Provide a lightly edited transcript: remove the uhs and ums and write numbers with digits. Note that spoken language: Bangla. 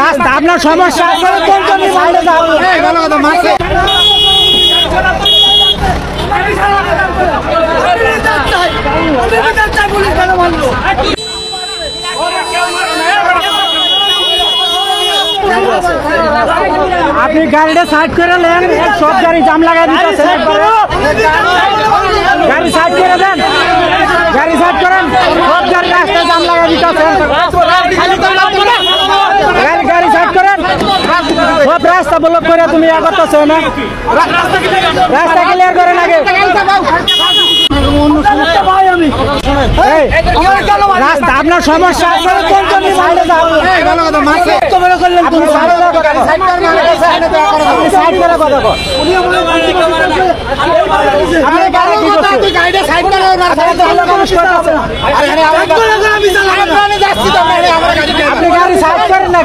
রাস্তা আপনার সমস্যা আপনি গাড়িটা সাইড করে নেন, সব গাড়ি জাম লাগাই দিতেছেন। গাড়ি সাইড করে দেন, গাড়ি সাইড করেন, সব গাড়ি রাস্তায় জাম লাগাই দিতেছেন। গাড়ি সাইড করেন, সব রাস্তা ব্লক করে তুমি করতেছো না, রাস্তা ক্লিয়ার করেন আগে। রাস্তা আপনার সমস্যা, আপনি গাড়ি সাইড করেন না।